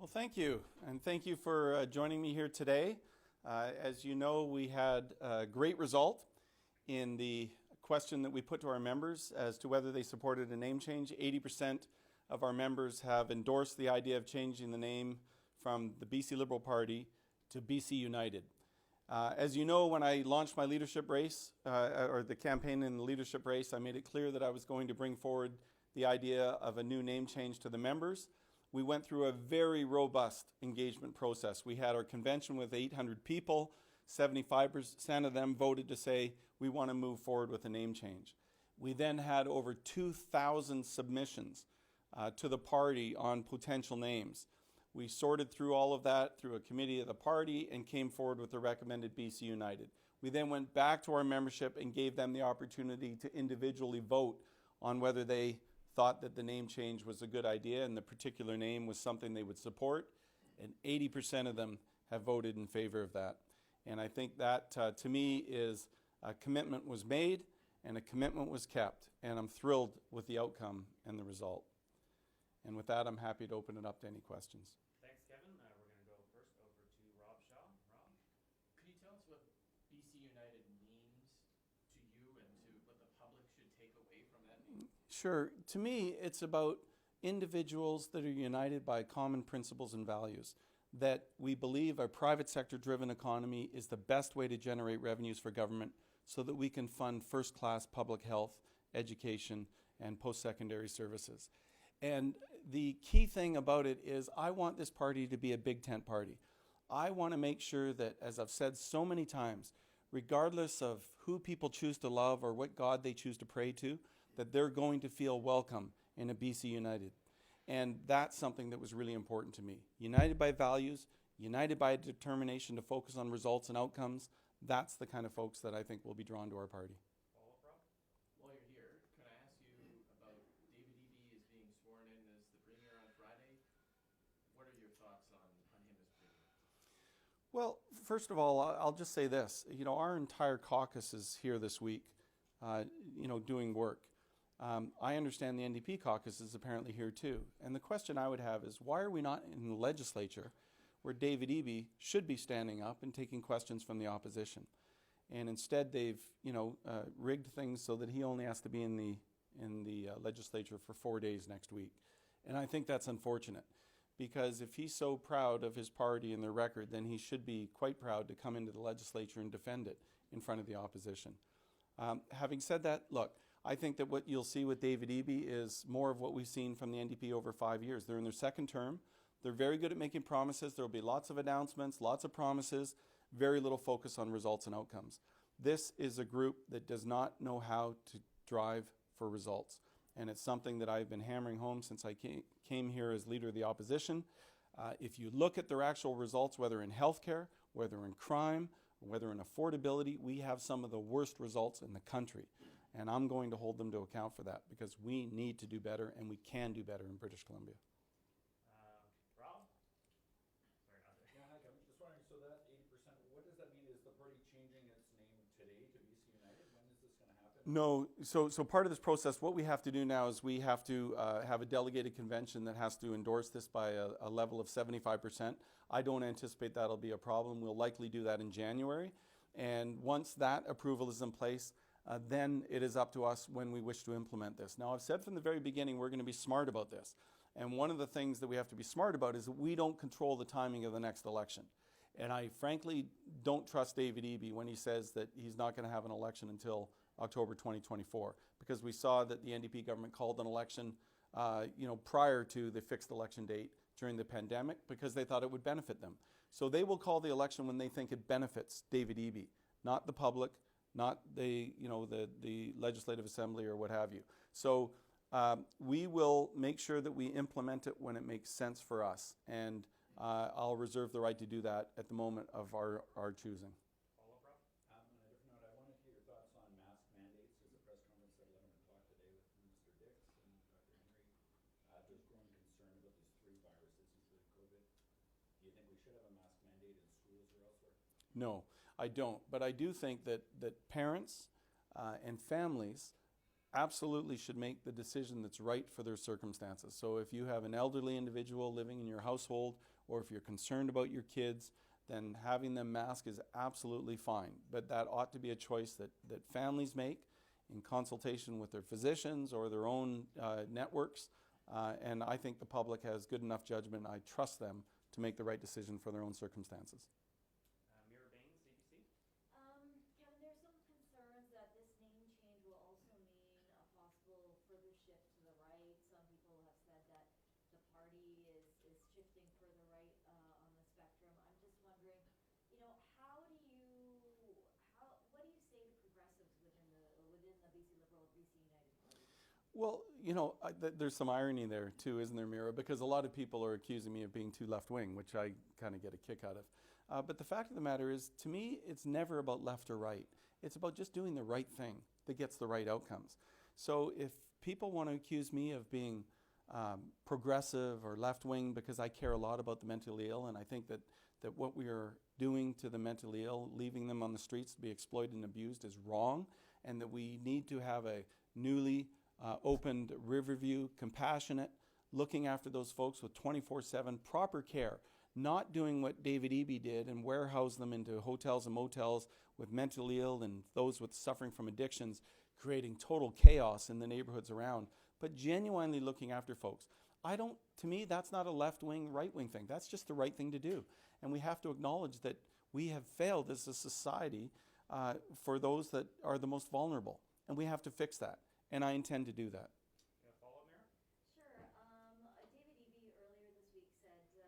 Well, thank you, and thank you for joining me here today. As you know, we had a great result in the question that we put to our members as to whether they supported a name change. 80% of our members have endorsed the idea of changing the name from the BC Liberal Party to BC United. As you know, when I launched my leadership race, or the campaign in the leadership race, I made it clear that I was going to bring forward the idea of a new name change to the members. We went through a very robust engagement process. We had our convention with 800 people. 75% of them voted to say, we want to move forward with a name change. We then had over 2,000 submissions to the party on potential names. We sorted through all of that through a committee of the party and came forward with the recommended BC United. We then went back to our membership and gave them the opportunity to individually vote on whether they thought that the name change was a good idea and the particular name was something they would support, and 80% of them have voted in favor of that. And I think that, to me, is a commitment was made and a commitment was kept, and I'm thrilled with the outcome and the result. And with that, I'm happy to open it up to any questions. Thanks, Kevin. We're going to go first over to Rob Shaw. Rob? Could you tell us what BC United means to you and to what the public should take away from that name? Sure. To me, it's about individuals that are united by common principles and values, that we believe a private sector driven economy is the best way to generate revenues for government so that we can fund first class public health, education, and post-secondary services. And the key thing about it is I want this party to be a big tent party. I want to make sure that, as I've said so many times, regardless of who people choose to love or what God they choose to pray to, that they're going to feel welcome in a BC United. And that's something that was really important to me. United by values, united by a determination to focus on results and outcomes, that's the kind of folks that I think will be drawn to our party. Follow-up, Rob? While you're here, can I ask you about David Eby is being sworn in as the Premier on Friday? What are your thoughts on him as Premier? Well, first of all, I'll just say this. You know, our entire caucus is here this week, doing work. I understand the NDP caucus is apparently here too. And the question I would have is, why are we not in the legislature where David Eby should be standing up and taking questions from the opposition? And instead they've, rigged things so that he only has to be in the legislature for 4 days next week. And I think that's unfortunate, because if he's so proud of his party and their record, then he should be quite proud to come into the legislature and defend it in front of the opposition. Having said that, look, I think that what you'll see with David Eby is more of what we've seen from the NDP over 5 years. They're in their second term. They're very good at making promises. There will be lots of announcements, lots of promises, very little focus on results and outcomes. This is a group that does not know how to drive for results. And it's something that I've been hammering home since I came here as leader of the opposition. If you look at their actual results, whether in healthcare, whether in crime, whether in affordability, we have some of the worst results in the country. And I'm going to hold them to account for that, because we need to do better, and we can do better in British Columbia. Rob? Sorry, Andre. Yeah, hi, Kevin. Just wondering, so that 80%, what does that mean? Is the party changing its name today to BC United? When is this going to happen? No, so part of this process, what we have to do now is we have to have a delegated convention that has to endorse this by a level of 75%. I don't anticipate that'll be a problem. We'll likely do that in January. And once that approval is in place, then it is up to us when we wish to implement this. Now, I've said from the very beginning we're going to be smart about this. And one of the things that we have to be smart about is that we don't control the timing of the next election. And I frankly don't trust David Eby when he says that he's not going to have an election until October 2024, because we saw that the NDP government called an election prior to the fixed election date during the pandemic because they thought it would benefit them. So they will call the election when they think it benefits David Eby, not the public, not the Legislative Assembly or what have you. So we will make sure that we implement it when it makes sense for us. And I'll reserve the right to do that at the moment of our choosing. Follow-up, Rob? On a different note, I wanted to hear your thoughts on mask mandates. There's a press conference at 11 o'clock today with Mr. Dix and Dr. Henry. There's growing concern about these 3 viruses, including COVID. Do you think we should have a mask mandate in schools or elsewhere? No, I don't. But I do think that parents and families absolutely should make the decision that's right for their circumstances. So if you have an elderly individual living in your household, or if you're concerned about your kids, then having them mask is absolutely fine. But that ought to be a choice that families make in consultation with their physicians or their own networks. And I think the public has good enough judgment. I trust them to make the right decision for their own circumstances. Mira Baines, ABC. Kevin, there's some concerns that this name change will also mean a possible further shift to the right. Some people have said that the party is shifting further right on the spectrum. I'm just wondering, what do you say to progressives within the BC Liberal, BC United Party? Well, there's some irony there too, isn't there, Mira? Because a lot of people are accusing me of being too left-wing, which I kind of get a kick out of. But the fact of the matter is, to me, it's never about left or right. It's about just doing the right thing that gets the right outcomes. So if people want to accuse me of being progressive or left-wing because I care a lot about the mentally ill, and I think that what we are doing to the mentally ill, leaving them on the streets to be exploited and abused, is wrong, and that we need to have a newly opened Riverview, compassionate, looking after those folks with 24/7 proper care, not doing what David Eby did and warehouse them into hotels and motels with mentally ill and those with suffering from addictions, creating total chaos in the neighborhoods around, but genuinely looking after folks. To me, that's not a left-wing, right-wing thing. That's just the right thing to do. And we have to acknowledge that we have failed as a society for those that are the most vulnerable. And we have to fix that. And I intend to do that. You have a follow-up, Mira? Sure. David Eby earlier this week said he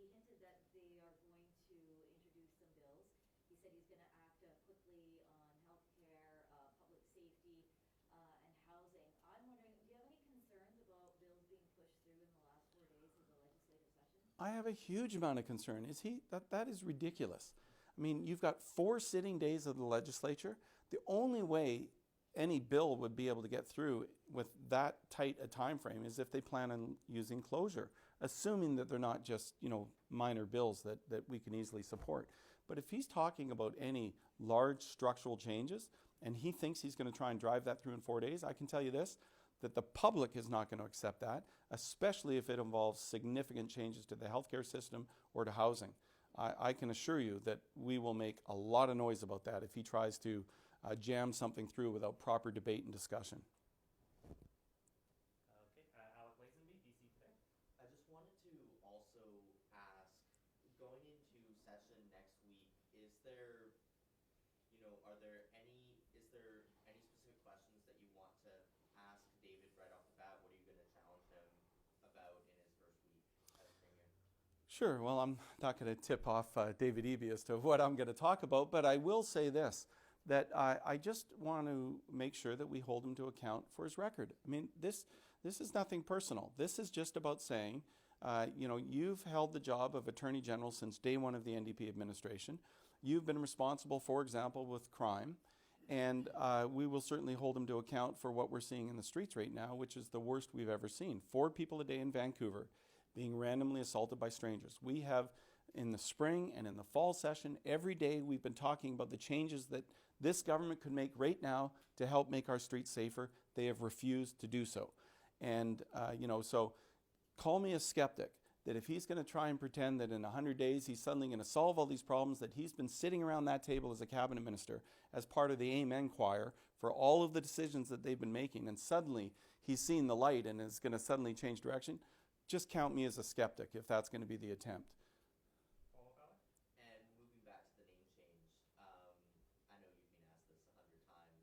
hinted that they are going to introduce some bills. He said he's going to act quickly on healthcare, public safety, and housing. I'm wondering, do you have any concerns about bills being pushed through in the last 4 days of the legislative session? I have a huge amount of concern. That is ridiculous. I mean, you've got 4 sitting days of the legislature. The only way any bill would be able to get through with that tight a time frame is if they plan on using closure, assuming that they're not just, minor bills that we can easily support. But if he's talking about any large structural changes and he thinks he's going to try and drive that through in 4 days, I can tell you this, that the public is not going to accept that, especially if it involves significant changes to the healthcare system or to housing. I can assure you that we will make a lot of noise about that if he tries to jam something through without proper debate and discussion. Okay, Alec Lazenby, BC Today. I just wanted to also ask, going into session next week, is there any specific questions that you want to ask David right off the bat? What are you going to challenge him about in his first week as Premier? Sure. Well, I'm not going to tip off David Eby as to what I'm going to talk about, but I will say this, that I just want to make sure that we hold him to account for his record. I mean, this is nothing personal. This is just about saying, you've held the job of Attorney General since day one of the NDP administration. You've been responsible, for example, with crime, and we will certainly hold him to account for what we're seeing in the streets right now, which is the worst we've ever seen. 4 people a day in Vancouver being randomly assaulted by strangers. We have, in the spring and in the fall session, every day we've been talking about the changes that this government could make right now to help make our streets safer. They have refused to do so. And, so call me a skeptic, that if he's going to try and pretend that in 100 days he's suddenly going to solve all these problems, that he's been sitting around that table as a cabinet minister as part of the Amen choir for all of the decisions that they've been making, and suddenly he's seen the light and is going to suddenly change direction, just count me as a skeptic if that's going to be the attempt. Follow-up, Alec? And moving back to the name change, I know you've been asked this 100 times,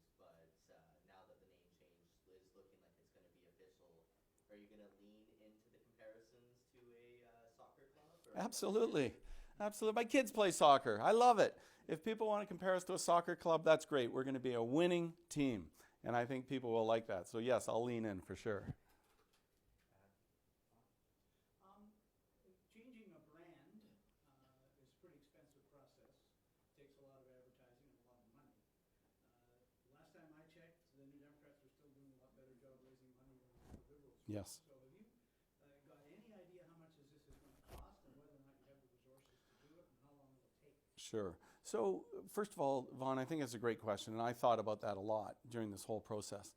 but now that the name change is looking like it's going to be official, are you going to lean into the comparisons to a soccer club? Absolutely. Absolutely. My kids play soccer. I love it. If people want to compare us to a soccer club, that's great. We're going to be a winning team. And I think people will like that. So yes, I'll lean in for sure. Changing a brand is a pretty expensive process. Takes a lot of advertising and a lot of money. Last time I checked, the New Democrats were still doing a lot better job raising money than the Liberals. Yes. So have you got any idea how much this is going to cost and whether or not you have the resources to do it and how long it will take? Sure. So first of all, Vaughn, I think that's a great question, and I thought about that a lot during this whole process.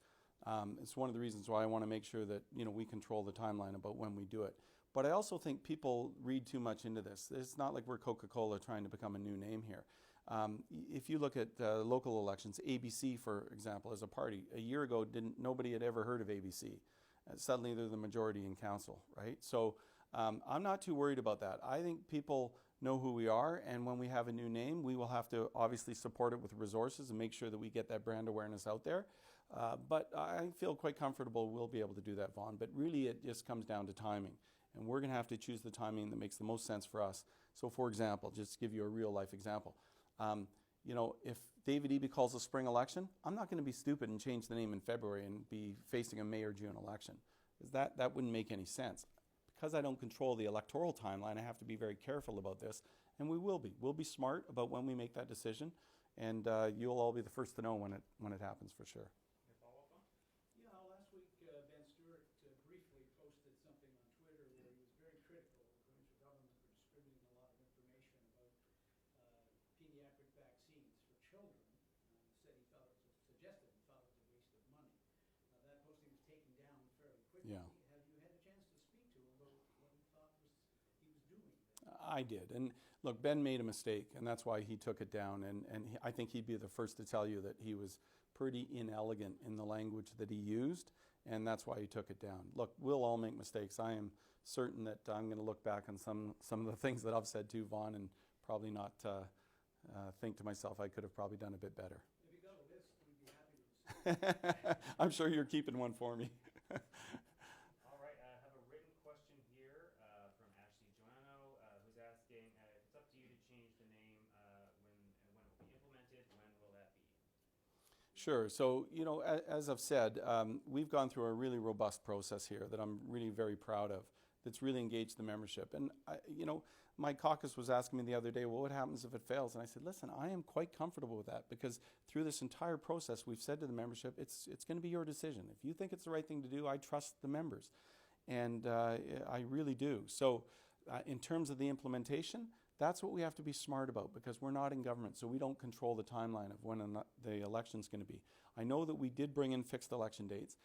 It's one of the reasons why I want to make sure that we control the timeline about when we do it. But I also think people read too much into this. It's not like we're Coca-Cola trying to become a new name here. If you look at local elections, ABC, for example, as a party, a year ago, nobody had ever heard of ABC. Suddenly they're the majority in council, right? So I'm not too worried about that. I think people know who we are, and when we have a new name, we will have to obviously support it with resources and make sure that we get that brand awareness out there. But I feel quite comfortable we'll be able to do that, Vaughn. But really it just comes down to timing. And we're going to have to choose the timing that makes the most sense for us. So for example, just to give you a real life example, if David Eby calls a spring election, I'm not going to be stupid and change the name in February and be facing a May or June election. Because that wouldn't make any sense. Because I don't control the electoral timeline, I have to be very careful about this. And we will be. We'll be smart about when we make that decision. And you'll all be the first to know when it happens for sure. Your follow-up on? Yeah, last week Ben Stewart briefly posted something on Twitter where he was very critical of the provincial government for distributing a lot of information about pediatric vaccines for children. Suggested he thought it was a waste of money. That posting was taken down fairly quickly. Yeah. Have you had a chance to speak to him about what he thought he was doing? I did. And look, Ben made a mistake, and that's why he took it down. And I think he'd be the first to tell you that he was pretty inelegant in the language that he used, and that's why he took it down. Look, we'll all make mistakes. I am certain that I'm going to look back on some of the things that I've said to Vaughn and probably not think to myself I could have probably done a bit better. If you got a list, we'd be happy to receive. I'm sure you're keeping one for me. All right, I have a written question here from Ashley Joanno, who's asking if it's up to you to change the name, when it will be implemented, when will that be? Sure. So, as I've said, we've gone through a really robust process here that I'm really very proud of, that's really engaged the membership. And, my caucus was asking me the other day, well, what happens if it fails? And I said, listen, I am quite comfortable with that, because through this entire process, we've said to the membership, it's going to be your decision. If you think it's the right thing to do, I trust the members. And I really do. So in terms of the implementation, that's what we have to be smart about, because we're not in government, so we don't control the timeline of when the election's going to be. I know that we did bring in fixed election dates,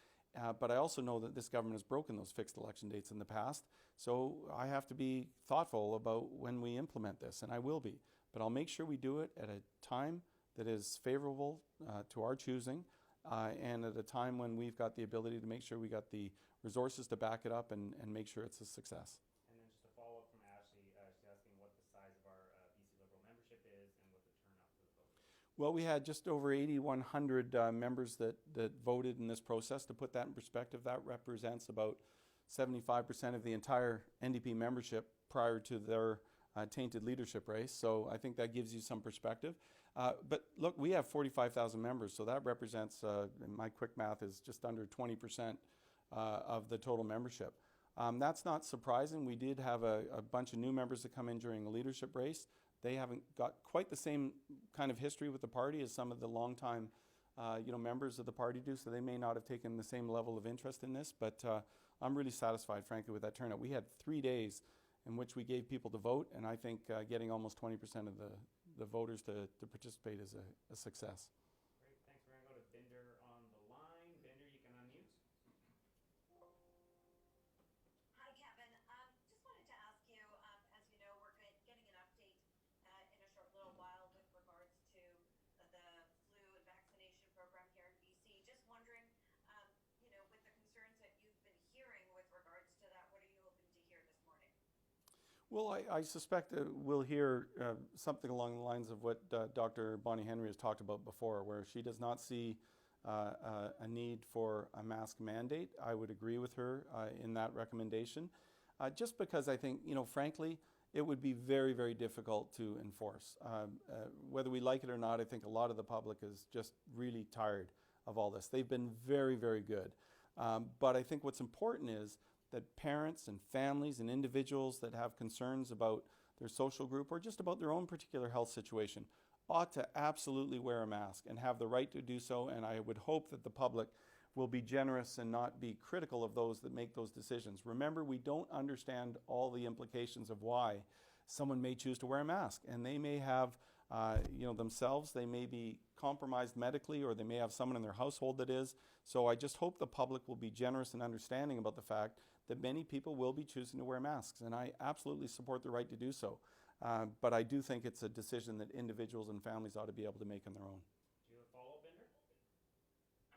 but I also know that this government has broken those fixed election dates in the past, so I have to be thoughtful about when we implement this, and I will be. But I'll make sure we do it at a time that is favorable to our choosing, and at a time when we've got the ability to make sure we got the resources to back it up and make sure it's a success. And then just a follow-up from Ashley, she's asking what the size of our BC Liberal membership is and what the turnout for the vote is. Well, we had just over 8,100 members that voted in this process. To put that in perspective, that represents about 75% of the entire NDP membership prior to their tainted leadership race. So I think that gives you some perspective. But look, we have 45,000 members, so that represents, my quick math is just under 20% of the total membership. That's not surprising. We did have a bunch of new members that come in during the leadership race. They haven't got quite the same kind of history with the party as some of the longtime members of the party do, so they may not have taken the same level of interest in this, but I'm really satisfied, frankly, with that turnout. We had 3 days in which we gave people to vote, and I think getting almost 20% of the voters to participate is a success. Great, thanks. We're going to go to Binder on the line. Binder, you can unmute. Hi, Kevin. Just wanted to ask you, as you know, we're getting an update in a short little while with regards to the flu and vaccination program here in BC. Just wondering, with the concerns that you've been hearing with regards to that, what are you hoping to hear this morning? Well, I suspect we'll hear something along the lines of what Dr. Bonnie Henry has talked about before, where she does not see a need for a mask mandate. I would agree with her in that recommendation, just because I think, frankly, it would be very, very difficult to enforce. Whether we like it or not, I think a lot of the public is just really tired of all this. They've been very, very good. But I think what's important is that parents and families and individuals that have concerns about their social group or just about their own particular health situation ought to absolutely wear a mask and have the right to do so. And I would hope that the public will be generous and not be critical of those that make those decisions. Remember, we don't understand all the implications of why someone may choose to wear a mask, and they may have themselves. They may be compromised medically, or they may have someone in their household that is. So I just hope the public will be generous and understanding about the fact that many people will be choosing to wear masks, and I absolutely support the right to do so. But I do think it's a decision that individuals and families ought to be able to make on their own. Do you have a follow-up, Bender?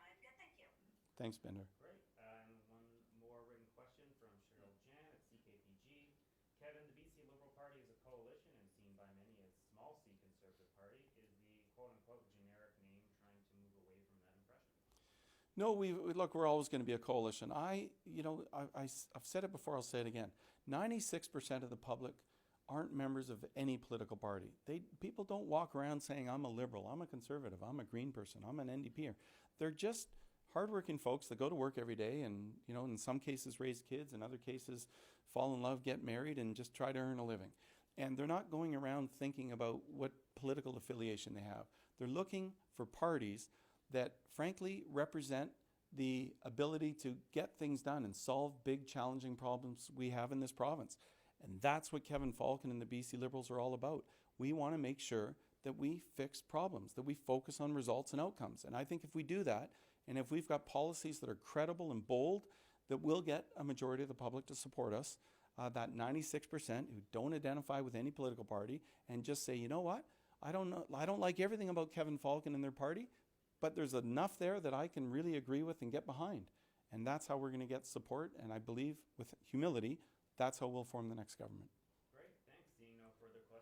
I'm good, thank you. Thanks, Bender. Great. And one more written question from Cheryl Jan at CKPG. Kevin, the BC Liberal Party is a coalition and seen by many as small c Conservative Party. Is the quote-unquote generic name trying to move away from that impression? No, look, we're always going to be a coalition. I've said it before, I'll say it again. 96% of the public aren't members of any political party. People don't walk around saying, I'm a Liberal, I'm a Conservative, I'm a Green person, I'm an NDPer. They're just hardworking folks that go to work every day and, in some cases raise kids, in other cases fall in love, get married, and just try to earn a living. And they're not going around thinking about what political affiliation they have. They're looking for parties that frankly represent the ability to get things done and solve big challenging problems we have in this province. And that's what Kevin Falcon and the BC Liberals are all about. We want to make sure that we fix problems, that we focus on results and outcomes. And I think if we do that, and if we've got policies that are credible and bold, that we'll get a majority of the public to support us, that 96% who don't identify with any political party and just say, you know what, I don't like everything about Kevin Falcon and their party, but there's enough there that I can really agree with and get behind. And that's how we're going to get support. And I believe with humility, that's how we'll form the next government.